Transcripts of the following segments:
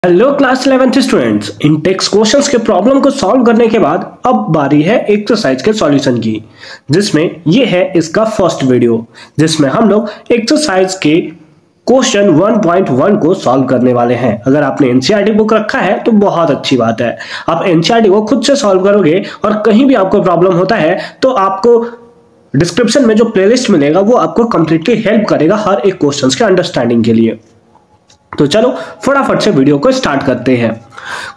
Hello class 11th students, इन text questions के problem को solve करने के बाद अब बारी है एक्सरसाइज के सॉल्यूशन की, जिसमें ये है इसका फर्स्ट वीडियो, जिसमें हम लोग एक्सरसाइज के क्वेश्चन 1.1 को सॉल्व करने वाले हैं। अगर आपने एनसीईआरटी बुक रखा है तो बहुत अच्छी बात है, आप एनसीईआरटी को खुद से सॉल्व करोगे और कहीं भी आपको प्रॉब्लम होता है तो आपको डिस्क्रिप्शन में जो प्लेलिस्ट मिलेगा वो आपको कंप्लीटली हेल्प करेगा हर एक क्वेश्चन के अंडरस्टैंडिंग के लिए। तो चलो फटाफट से वीडियो को स्टार्ट करते हैं।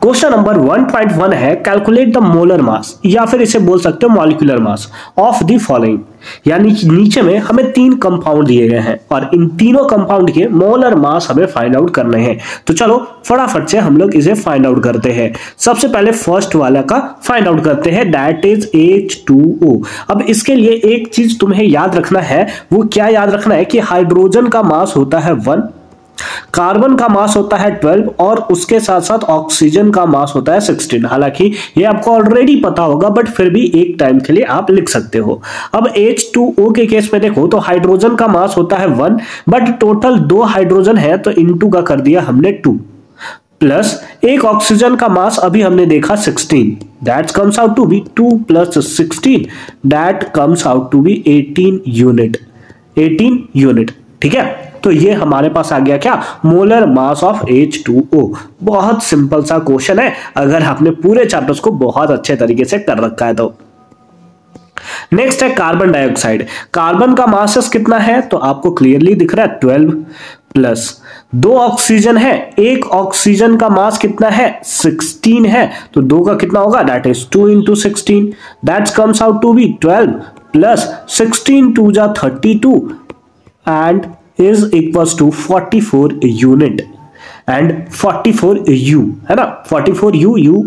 क्वेश्चन नंबर 1.1 है, कैलकुलेट द मोलर मास या फिर इसे बोल सकते हो molecular mass of the following. यानी नीचे में हमें 3 कंपाउंड दिए गए हैं और इन तीनों कंपाउंड के मोलर मास हमें फाइंड आउट करने हैं। तो चलो फटाफट से हम लोग इसे फाइंड आउट करते हैं। सबसे पहले फर्स्ट वाला का फाइंड आउट करते हैं, दैट इज H2O। अब इसके लिए एक चीज तुम्हें याद रखना है, वो क्या याद रखना है कि हाइड्रोजन का मास होता है 1, कार्बन का मास होता है 12 और उसके साथ साथ ऑक्सीजन का मास होता है 16। हालांकि ये आपको ऑलरेडी पता होगा बट फिर भी एक टाइम के लिए आप लिख सकते हो। अब H2O के केस में देखो तो हाइड्रोजन का मास होता है 1 बट टोटल 2 हाइड्रोजन है तो इनटू का कर दिया हमने 2 प्लस एक ऑक्सीजन का मास अभी हमने देखा 16, that comes out to be 2 + 16, that comes out to be 18 unit. ठीक है, तो ये हमारे पास आ गया क्या, मोलर मास ऑफ H2O। बहुत सिंपल सा क्वेश्चन है अगर आपने पूरे चैप्टर्स को बहुत अच्छे तरीके से कर रखा है तो। नेक्स्ट है कार्बन डाइऑक्साइड। कार्बन का मास कितना है तो आपको क्लियरली दिख रहा है 12 प्लस 2 ऑक्सीजन है, एक ऑक्सीजन का मास कितना है 16 है, तो 2 का कितना होगा, that is 2 × 16, that comes out to be 12 plus 16 × 2 = 32 and is equals to 44 unit and 44 U है ना, 44 U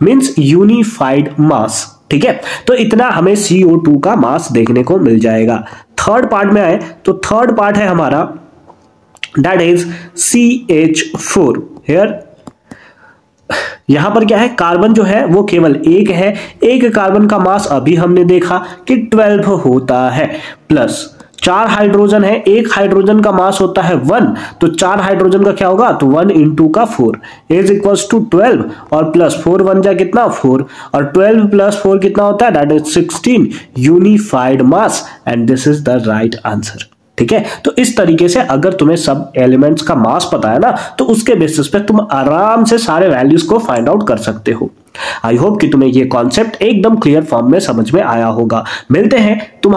मींस यूनिफाइड मास। ठीक है, तो इतना हमें CO2 का मास देखने को मिल जाएगा। थर्ड पार्ट में आए तो थर्ड पार्ट है हमारा, दैट इज CH4। हियर यहां पर क्या है, कार्बन जो है वो केवल एक है, एक कार्बन का मास अभी हमने देखा कि 12 होता है, प्लस 4 हाइड्रोजन है, एक हाइड्रोजन का मास होता है 1, तो 4 हाइड्रोजन का क्या होगा, तो 1 × का 4 इज इक्वल्स टू 12 और प्लस 4 1 जा कितना 4 और 12 + 4 कितना होता है, that is 16 unified mass and this is the right answer. ठीक है, तो इस तरीके से अगर तुम्हें सब एलिमेंट्स का मास पता है ना तो उसके बेसिस पे तुम आराम से सारे वैल्यूज को फाइंड आउट कर सकते हो। आई होप कि तुम्हें ये कॉन्सेप्ट एकदम क्लियर फॉर्म में समझ में आया होगा। मिलते हैं तुम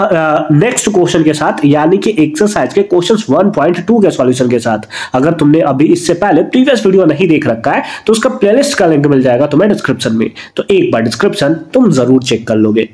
नेक्स्ट क्वेश्चन के साथ, यानी कि एक्सरसाइज के क्वेश्चंस 1.2 के सॉल्यूशन के साथ। अगर तुमने अभी इससे पहले प्रीवियस वीडियो नहीं देख रखा है तो उसका प्लेलिस्ट का लिंक मिल जाएगा तुम्हें डिस्क्रिप्शन में, तो एक बार डिस्क्रिप्शन तुम जरूर चेक कर लोगे।